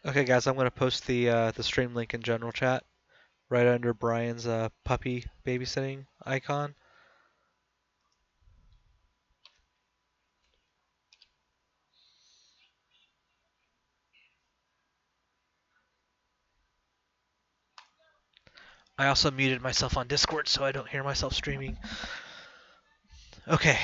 Okay, guys, I'm gonna post the stream link in general chat right under Brian's puppy babysitting icon. I also muted myself on Discord so I don't hear myself streaming. Okay.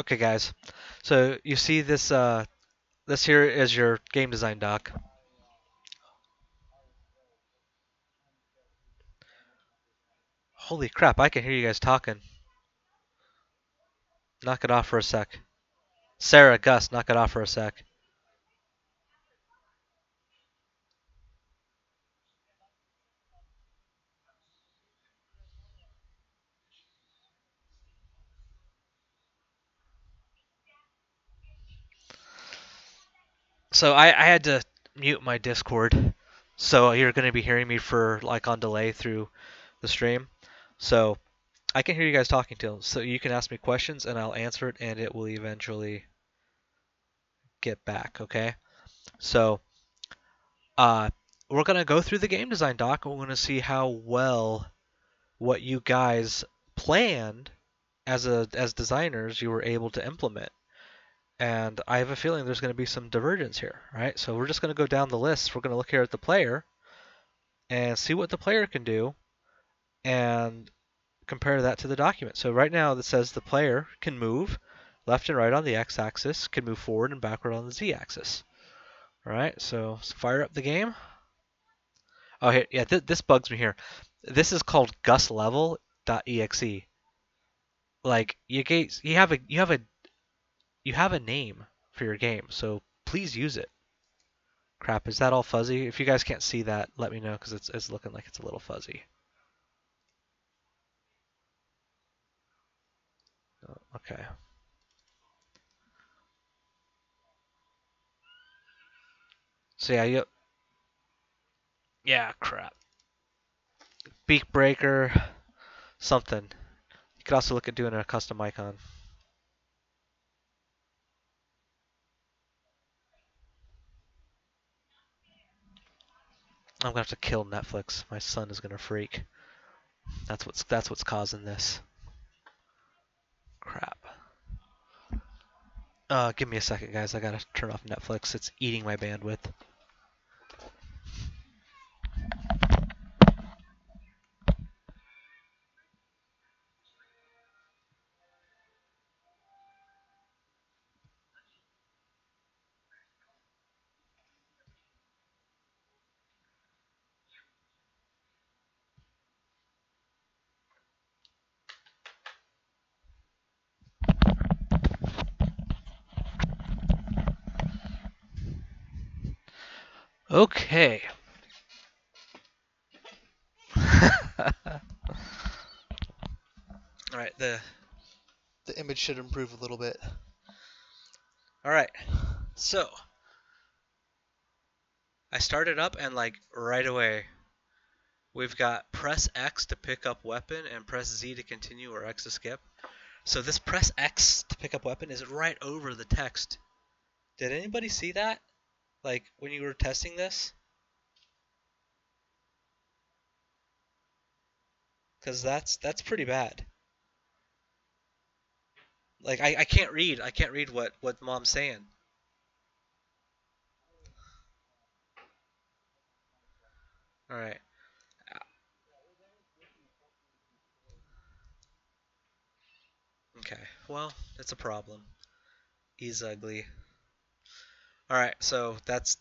Okay, guys. So you see this here is your game design doc. Holy crap, I can hear you guys talking. Knock it off for a sec. Sarah, Gus, knock it off for a sec. So I had to mute my Discord. So you're going to be hearing me for like on delay through the stream. So I can hear you guys talking to. So you can ask me questions and I'll answer it and it will eventually get back, okay? So uh we're going to go through the game design doc and we're going to see how well what you guys planned as designers you were able to implement. And I have a feeling there's going to be some divergence here, right? So we're just going to go down the list. We're going to look here at the player and see what the player can do and compare that to the document. So right now it says the player can move left and right on the x-axis, can move forward and backward on the z-axis. All right, so let's fire up the game. Oh, here, yeah, this bugs me here. This is called guslevel.exe. Like you have a name for your game, so please use it. Crap, is that all fuzzy? If you guys can't see that, let me know because it's looking like it's a little fuzzy. Oh, okay. So yeah, crap. Beak breaker, something. You could also look at doing a custom icon. I'm gonna have to kill Netflix. My son is gonna freak. That's what's causing this. Crap. Give me a second, guys. I gotta turn off Netflix. It's eating my bandwidth. Okay. All right. The image should improve a little bit. All right. So I started up and like right away we've got press X to pick up weapon and press Z to continue or X to skip. So this press X to pick up weapon is right over the text. Did anybody see that? Like when you were testing this? Because that's pretty bad. Like I can't read. I can't read what mom's saying. All right. Okay. Well, it's a problem. He's ugly. All right. So that's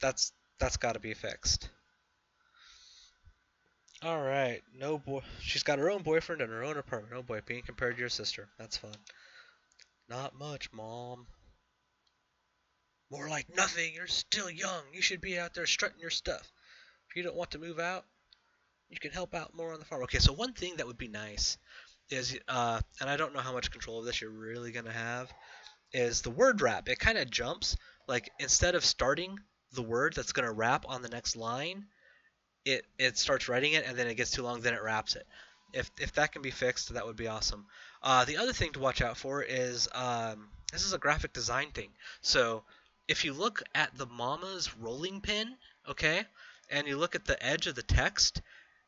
got to be fixed. All right. No boy. She's got her own boyfriend and her own apartment. Oh boy, being compared to your sister. That's fun. Not much, mom. More like nothing. You're still young. You should be out there strutting your stuff. If you don't want to move out, you can help out more on the farm. Okay, so one thing that would be nice is, and I don't know how much control of this you're really gonna have, is the word wrap. It kind of jumps. Like instead of starting the word that's gonna wrap on the next line, it starts writing it and then it gets too long, then it wraps it. If that can be fixed, that would be awesome. The other thing to watch out for is this is a graphic design thing. So if you look at the mama's rolling pin, okay, and you look at the edge of the text,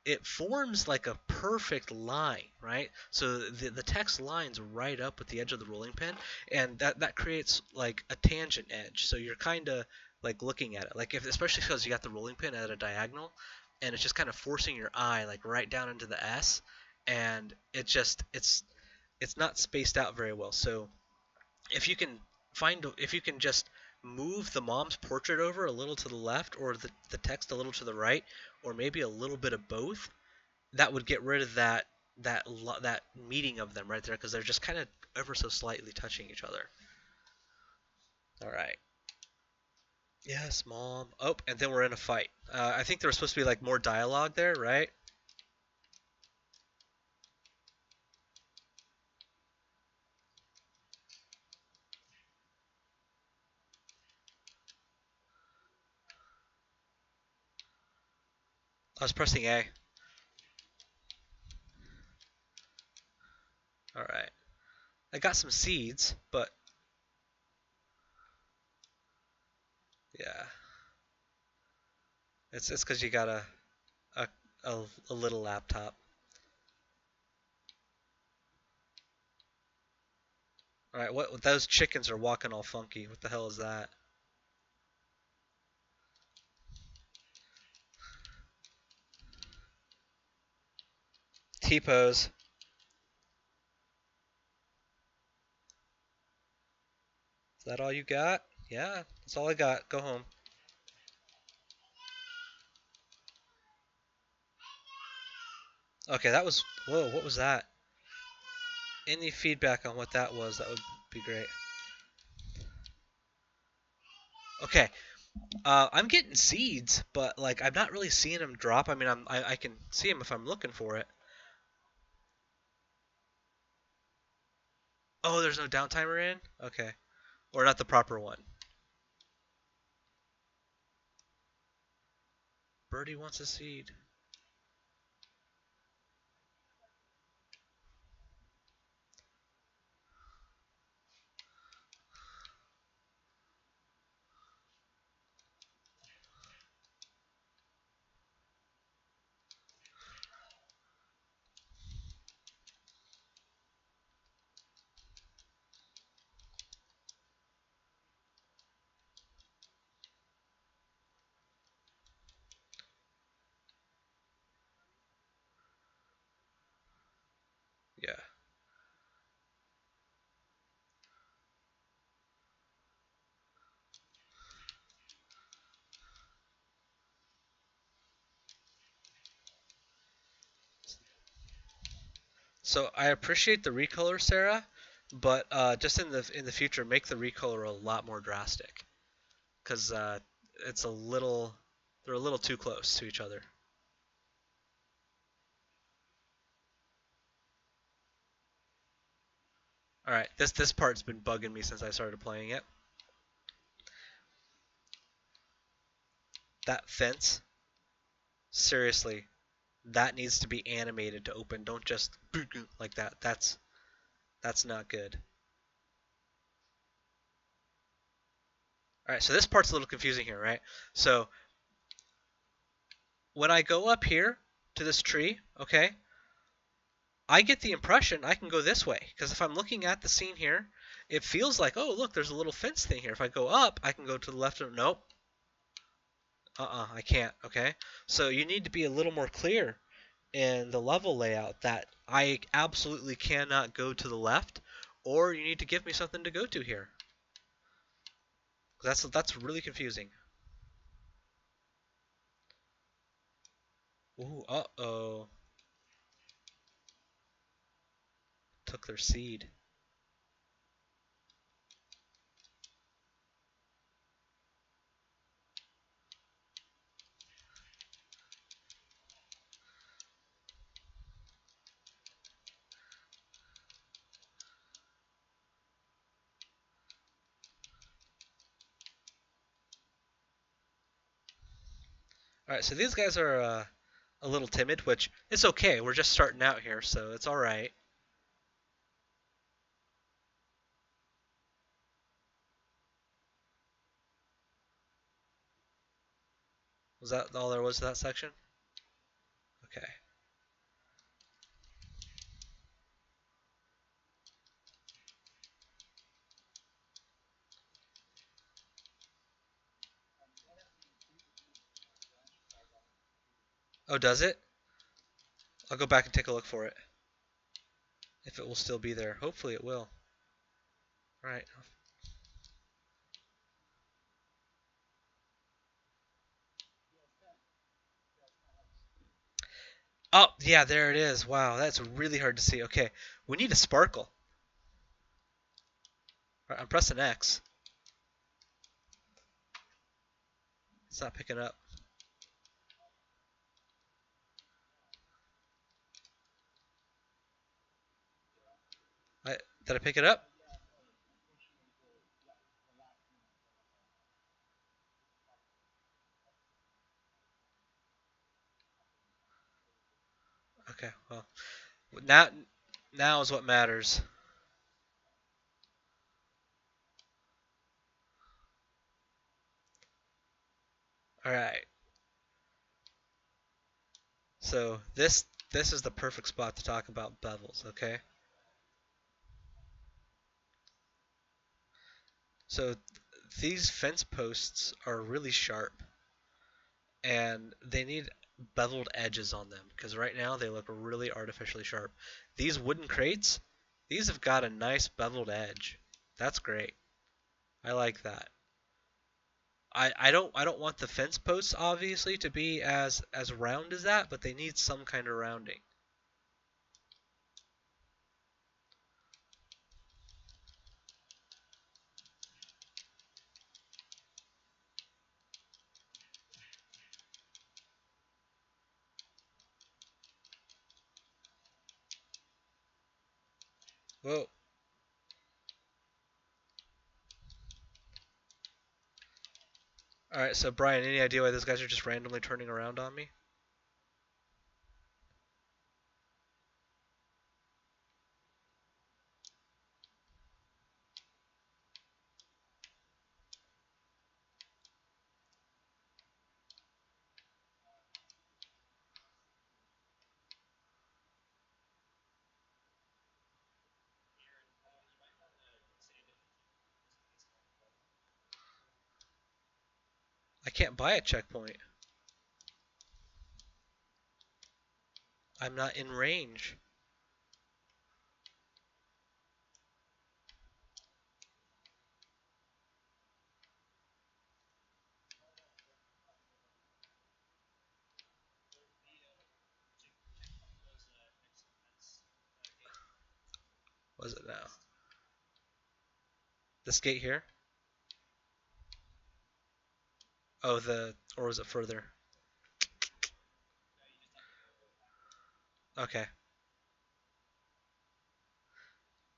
it forms like a perfect line, right? So the text lines right up with the edge of the rolling pin, and that creates like a tangent edge. So you're kind of like looking at it, like if especially because you got the rolling pin at a diagonal, and it's just kind of forcing your eye like right down into the S, and it's not spaced out very well. So if you can just move the mom's portrait over a little to the left or the text a little to the right or maybe a little bit of both, that would get rid of that meeting of them right there because they're just kind of ever so slightly touching each other. All right. Yes, mom. Oh, and then we're in a fight. I think there was supposed to be like more dialogue there, right? I was pressing A. All right. I got some seeds, but yeah, it's because you got a a little laptop. All right, what those chickens are walking all funky. What the hell is that? T-pose. Is that all you got? Yeah, that's all I got. Go home. Okay, that was. Whoa, what was that? Any feedback on what that was? That would be great. Okay, I'm getting seeds, but like I'm not really seeing them drop. I mean, I can see them if I'm looking for it. Oh, there's no downtimer in. Okay, or not the proper one. Birdie wants a seed. Yeah. So I appreciate the recolor, Sarah, but just in the future, make the recolor a lot more drastic, because it's a little they're a little too close to each other. All right, this part's been bugging me since I started playing it. That fence, seriously, that needs to be animated to open. Don't just like that. That's not good. All right, so this part's a little confusing here, right? So when I go up here to this tree, okay, I get the impression I can go this way because if I'm looking at the scene here, it feels like, oh, look, there's a little fence thing here. If I go up, I can go to the left. Or nope. I can't. Okay. So you need to be a little more clear in the level layout that I absolutely cannot go to the left, or you need to give me something to go to here. That's really confusing. Ooh, uh-oh. Took their seed. All right, so these guys are a little timid, which it's okay. We're just starting out here, so it's all right. Was that all there was to that section? Okay. Oh, does it? I'll go back and take a look for it. If it will still be there. Hopefully it will. All right. Oh, yeah, there it is. Wow, that's really hard to see. Okay, we need a sparkle. All right, I'm pressing X. It's not picking up. Did I pick it up? Okay, well, now is what matters. All right. So this is the perfect spot to talk about bevels, okay? So these fence posts are really sharp and they need beveled edges on them because right now they look really artificially sharp. These wooden crates, these have got a nice beveled edge. That's great. I like that. I don't want the fence posts obviously to be as round as that, but they need some kind of rounding. Whoa. Alright, so Brian, any idea why those guys are just randomly turning around on me? I can't buy a checkpoint. I'm not in range. Was it now? This gate here? Oh, or was it further? Okay.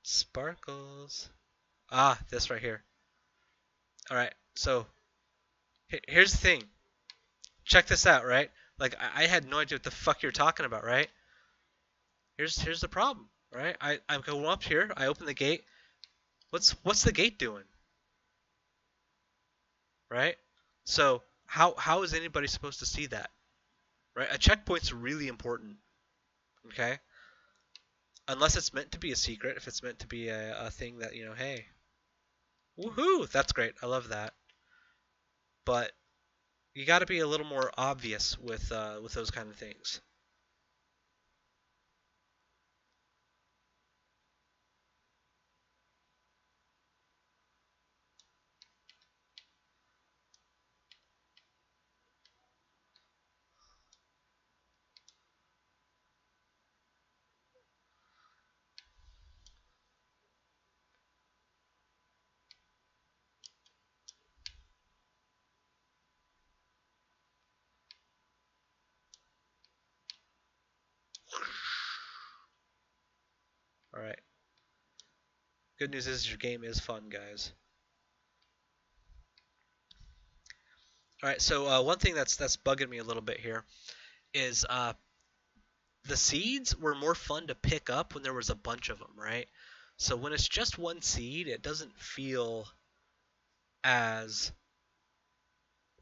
Sparkles. Ah, this right here. Alright, so here's the thing. Check this out, right? Like I had no idea what the fuck you're talking about, right? Here's the problem, right? I'm going up here. I open the gate. What's the gate doing, right? So how is anybody supposed to see that, right? A checkpoint's really important, okay? Unless it's meant to be a secret. If it's meant to be a thing that hey. Woohoo! That's great. I love that. But you got to be a little more obvious with those kind of things. All right. Good news is your game is fun, guys. All right. So one thing that's bugging me a little bit here is the seeds were more fun to pick up when there was a bunch of them, right? So when it's just one seed, it doesn't feel as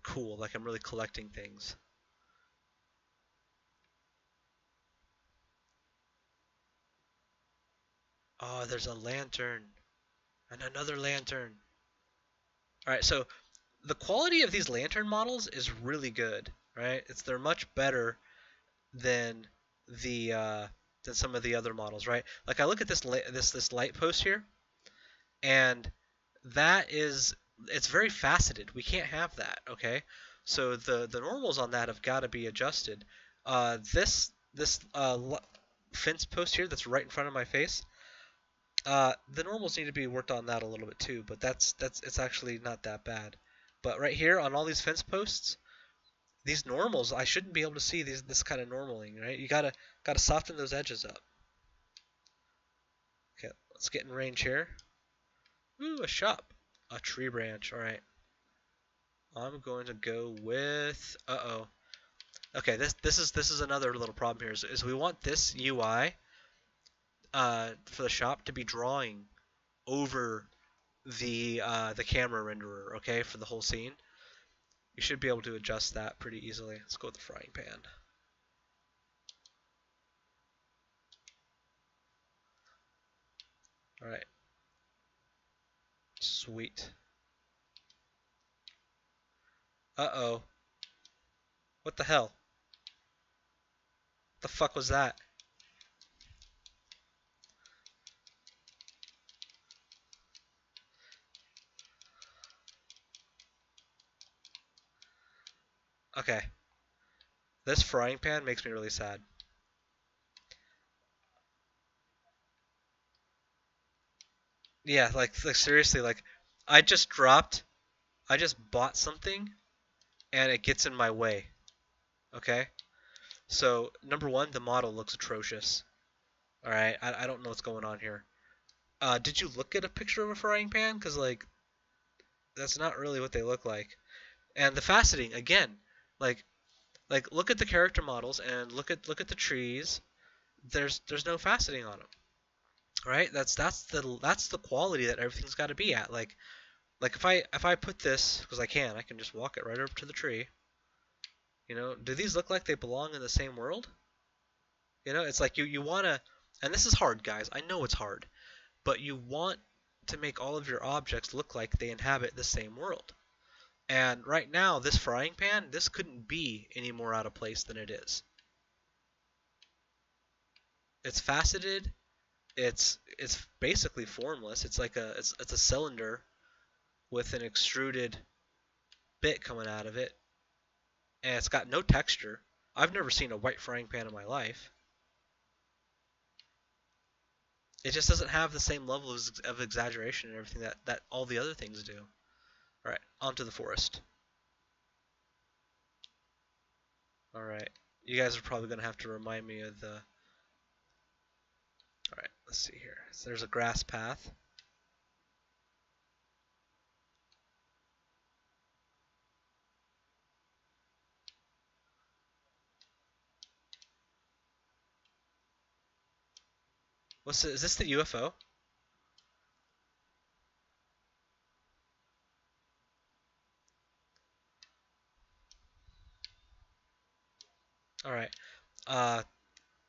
cool, like I'm really collecting things. Oh, there's a lantern and another lantern. All right, so the quality of these lantern models is really good, right? They're much better than the than some of the other models, right? Like I look at this light post here, and that is it's very faceted. We can't have that, okay? So the normals on that have got to be adjusted. This fence post here that's right in front of my face, the normals need to be worked on that a little bit too, but that's it's actually not that bad. But right here on all these fence posts, these normals, I shouldn't be able to see this kind of normaling, right? You gotta soften those edges up. Okay, let's get in range here. Ooh, a shop, a tree branch. All right, I'm going to go with. Uh-oh. Okay, this is another little problem here. Is we want this UI for the shop to be drawing over the camera renderer, okay, for the whole scene. You should be able to adjust that pretty easily. Let's go with the frying pan. All right, sweet. Uh-oh. What the hell? The fuck was that? Okay, this frying pan makes me really sad. Yeah, like seriously, like I just dropped, I just bought something and it gets in my way. Okay, so number one, the model looks atrocious. All right, I don't know what's going on here. Did you look at a picture of a frying pan? Cause like that's not really what they look like. And the faceting again, like look at the character models and look at the trees. There's no faceting on them, right? That's the quality that everything's got to be at. Like if I put this, because I can just walk it right over to the tree. Do these look like they belong in the same world? It's like you wanna, and this is hard, guys. I know it's hard, but you want to make all of your objects look like they inhabit the same world. And right now, this frying pan, this couldn't be any more out of place than it is. It's faceted. It's basically formless. It's a cylinder with an extruded bit coming out of it, and it's got no texture. I've never seen a white frying pan in my life. It just doesn't have the same level of exaggeration and everything that all the other things do. All right, onto the forest. All right, you guys are probably gonna have to remind me of the. All right, let's see here. So there's a grass path. Is this the UFO? All right. Uh,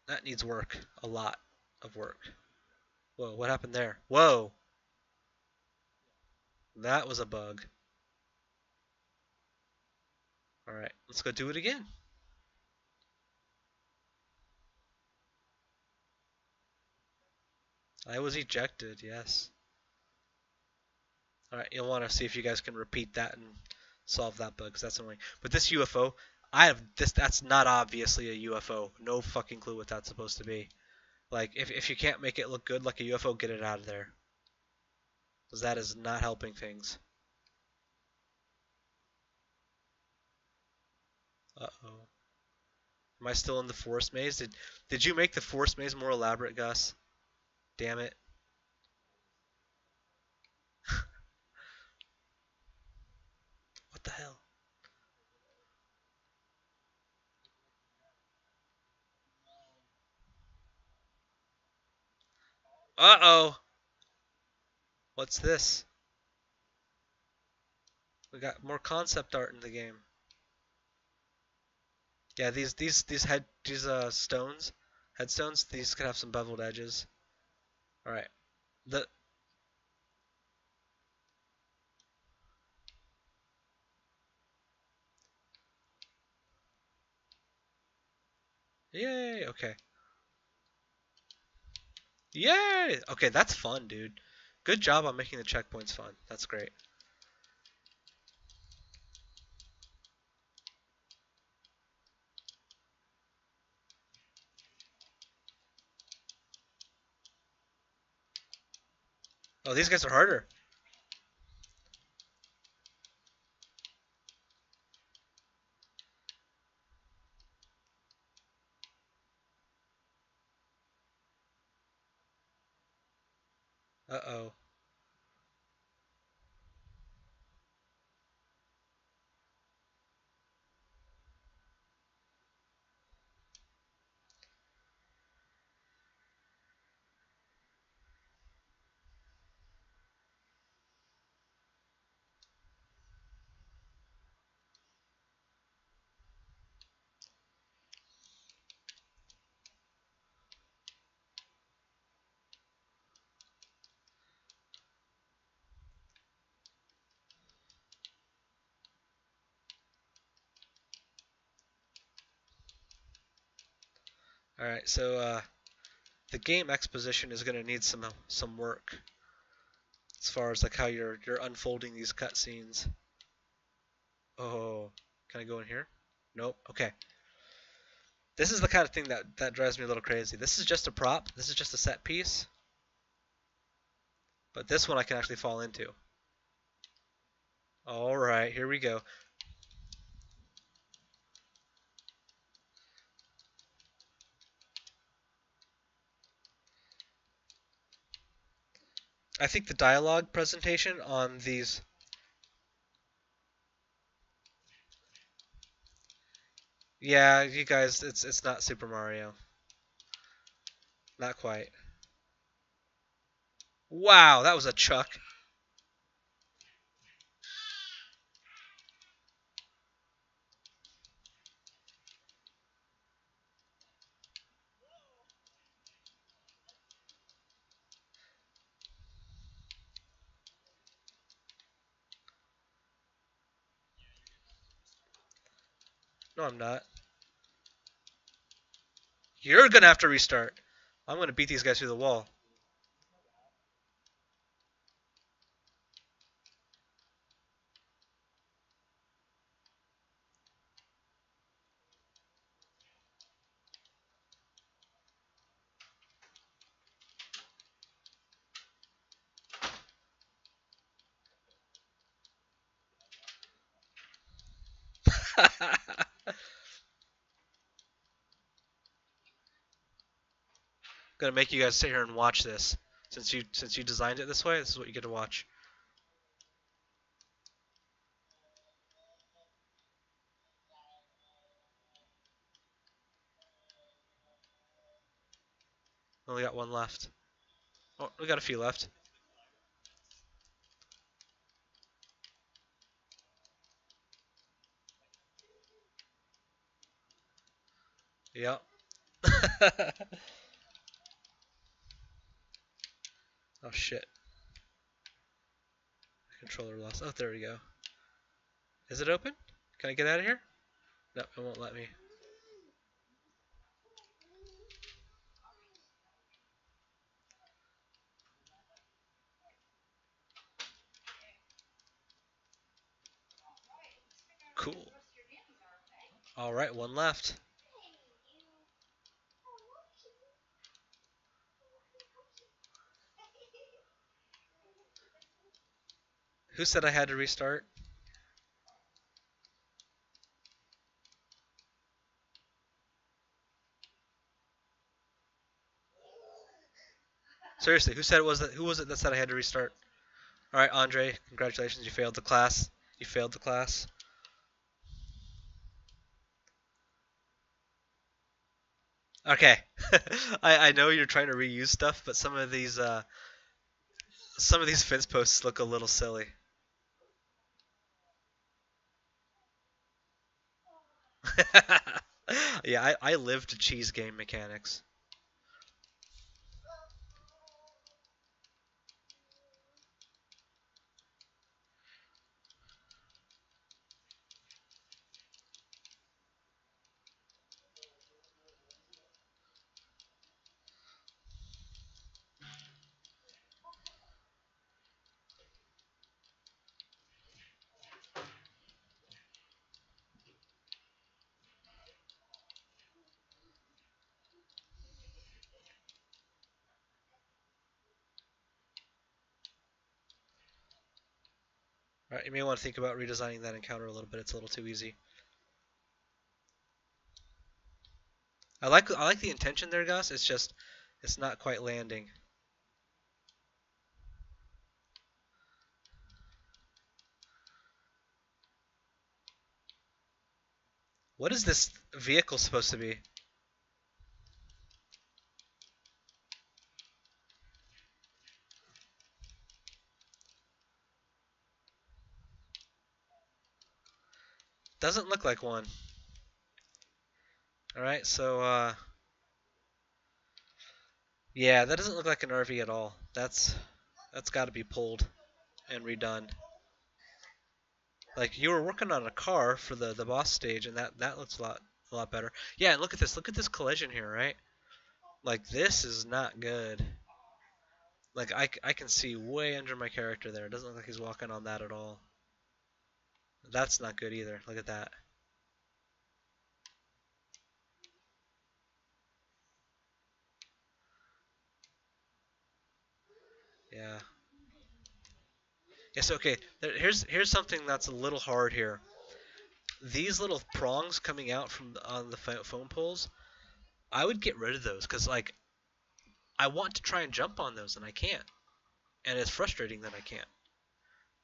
that needs work. A lot of work. Whoa, what happened there? Whoa. That was a bug. Alright, let's go do it again. I was ejected, yes. Alright, you'll want to see if you guys can repeat that and solve that bug, because that's annoying. But this UFO, that's not obviously a UFO. No fucking clue what that's supposed to be. Like, if you can't make it look good like a UFO, get it out of there. Because that is not helping things. Uh-oh. Am I still in the forest maze? Did you make the forest maze more elaborate, Gus? Damn it. What the hell? Uh-oh. What's this? We got more concept art in the game. Yeah, these stones, headstones, these could have some beveled edges. All right. The Yay, okay. Yay! Okay, that's fun, dude. Good job on making the checkpoints fun. That's great. Oh, these guys are harder. Uh-oh. All right, so the game exposition is gonna need some work as far as like how you're unfolding these cutscenes. Oh, can I go in here? Nope. Okay. This is the kind of thing that drives me a little crazy. This is just a prop. This is just a set piece. But this one I can actually fall into. All right, here we go. I think the dialogue presentation on these. Yeah, you guys, it's not Super Mario. Not quite. Wow, that was a chuck. No, I'm not. You're gonna have to restart. I'm gonna beat these guys through the wall. Gonna make you guys sit here and watch this. Since you designed it this way, this is what you get to watch. Only got one left. Oh, we got a few left. Yep. Oh shit. Controller lost. Oh, there we go. Is it open? Can I get out of here? No, it won't let me. Cool. Alright, one left. Who said I had to restart? Seriously, who was it that said I had to restart? Alright, Andre, congratulations, you failed the class. You failed the class. Okay. I know you're trying to reuse stuff, but some of these fence posts look a little silly. Yeah, I live to cheese game mechanics. Alright, you may want to think about redesigning that encounter a little bit. It's a little too easy. I like the intention there, Gus. It's just it's not quite landing. What is this vehicle supposed to be? Doesn't look like one. Alright, so yeah, that doesn't look like an RV at all. That's got to be pulled and redone. Like you were working on a car for the boss stage, and that looks a lot better. Yeah, and look at this. Look at this collision here, right? Like this is not good. Like I can see way under my character there. It doesn't look like he's walking on that at all. That's not good either. Look at that. Yeah. Yes. Okay. Here's something that's a little hard here. These little prongs coming out from on the phone poles, I would get rid of those because like I want to try and jump on those and I can't, and it's frustrating that I can't.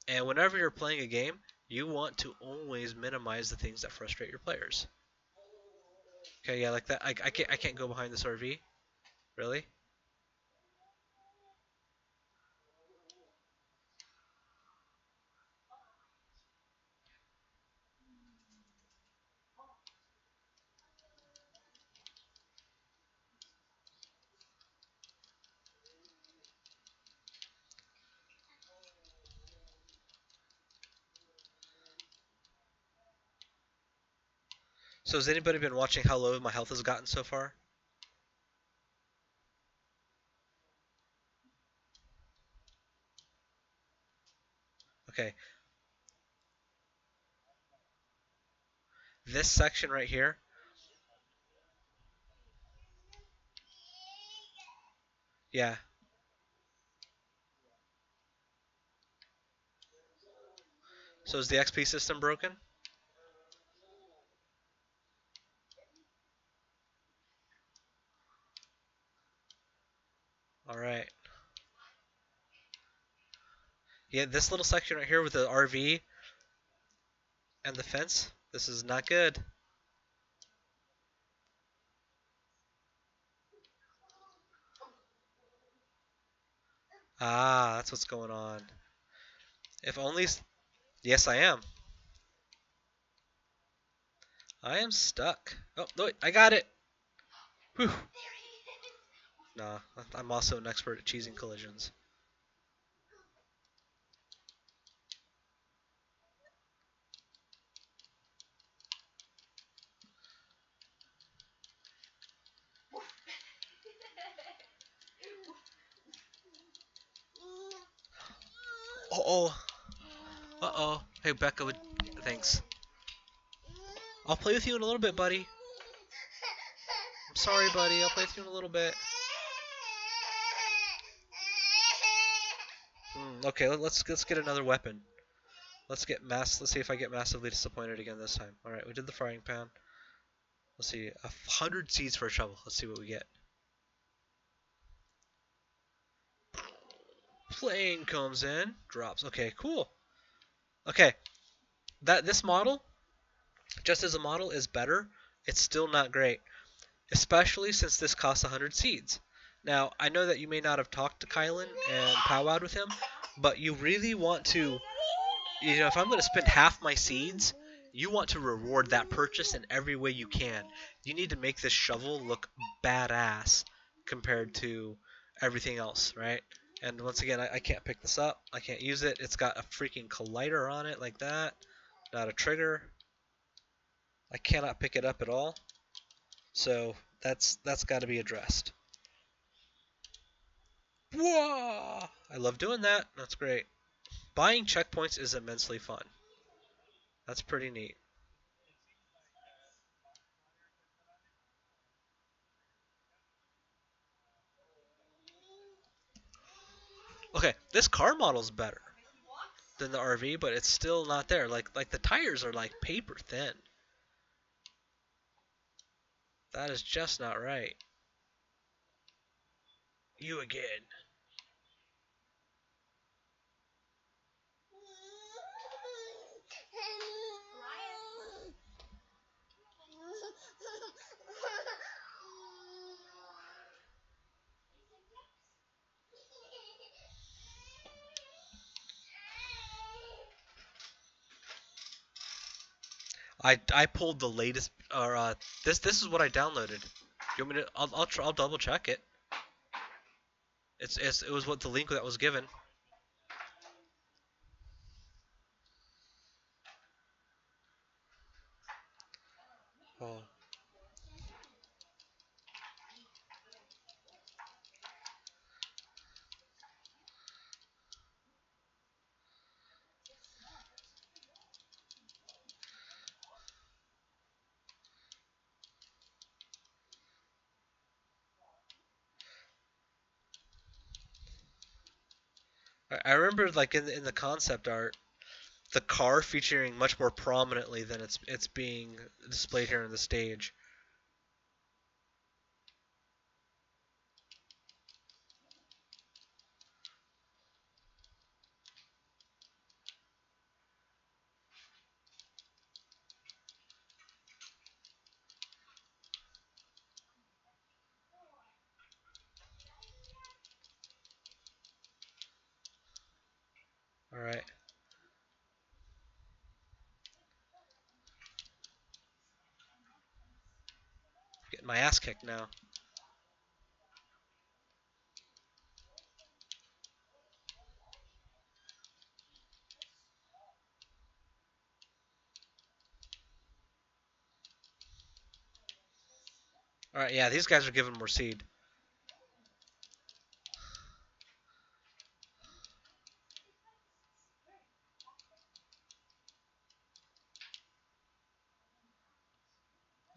And whenever you're playing a game, you want to always minimize the things that frustrate your players. Okay, yeah, like that. I can't go behind this RV. Really? So has anybody been watching how low my health has gotten so far? Okay, this section right here. Yeah. So is the XP system broken? All right. Yeah, this little section right here with the RV and the fence. This is not good. Ah, that's what's going on. If only. Yes, I am. I am stuck. Oh, no, wait, I got it. Whew. Nah, I'm also an expert at cheesing collisions. oh. Uh-oh. Hey, Becca, thanks. I'll play with you in a little bit, buddy. I'm sorry, buddy. I'll play with you in a little bit. Okay, let's get another weapon. Let's see if I get massively disappointed again this time. All right, we did the frying pan. Let's see, 100 seeds for a shovel. Let's see what we get. Plane comes in, drops. Okay, cool. Okay, this model, just as a model, is better. It's still not great, especially since this costs 100 seeds. Now, I know that you may not have talked to Kylan and powwowed with him, but you really want to, if I'm going to spend half my seeds, you want to reward that purchase in every way you can. You need to make this shovel look badass compared to everything else, right? And once again, I can't pick this up. I can't use it. It's got a freaking collider on it like that. Not a trigger. I cannot pick it up at all. So that's got to be addressed. Whoa! I love doing that. That's great. Buying checkpoints is immensely fun. That's pretty neat. Okay, this car model's better than the RV, but it's still not there. Like the tires are like paper thin. That is just not right. You again. I pulled the latest, or this is what I downloaded. You want me to? I'll double check it. It was what the link that was given. Oh. I remember like in the concept art, the car featuring much more prominently than it's being displayed here on the stage. All right. Getting my ass kicked now. All right, yeah, these guys are giving more seed.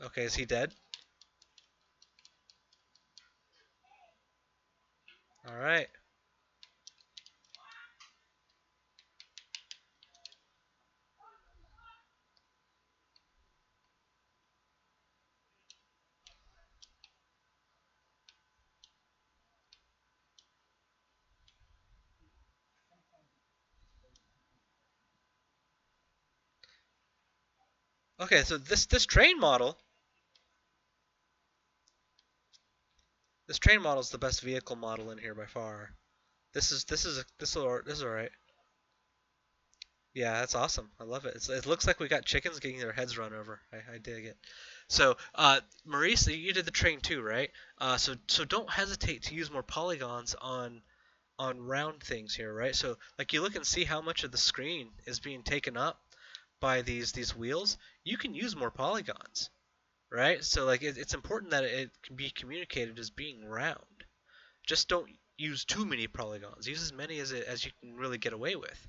Okay, is he dead? All right. Okay, so this train model, this train model is the best vehicle model in here by far. This is all right. Yeah, that's awesome. I love it. It looks like we got chickens getting their heads run over. I dig it. So, Maurice, you did the train too, right? So don't hesitate to use more polygons on round things here, right? So, like you look and see how much of the screen is being taken up by these wheels. You can use more polygons, right? So, like it's important that it can be communicated as being round. Just don't use too many polygons. Use as many as you can really get away with.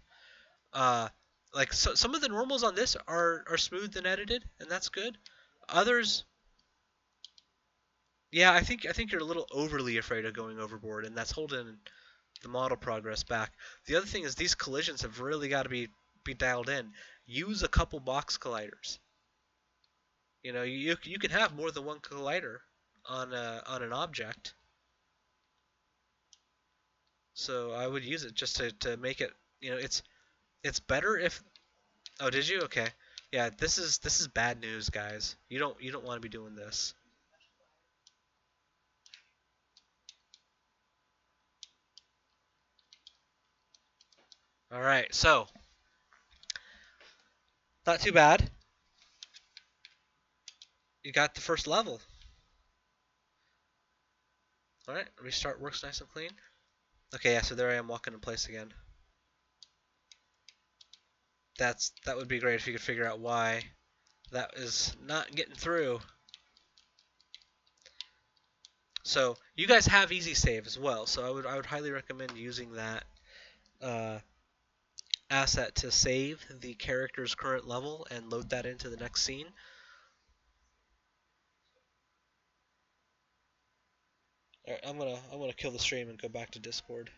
Uh, like some of the normals on this are smooth and edited, and that's good. Others, yeah, I think you're a little overly afraid of going overboard, and that's holding the model progress back. The other thing is these collisions have really got to be dialed in. Use a couple box colliders. You know, you can have more than one collider on an object. So I would use it just to make it. You know, it's better if. Oh, did you? Okay. Yeah, this is bad news, guys. You don't want to be doing this. All right, so not too bad. You got the first level. All right, restart works nice and clean. Okay, yeah, so there I am walking in place again. That would be great if you could figure out why that is not getting through. So you guys have easy save as well, so I would highly recommend using that uh, asset to save the character's current level and load that into the next scene. All right, I'm gonna kill the stream and go back to Discord.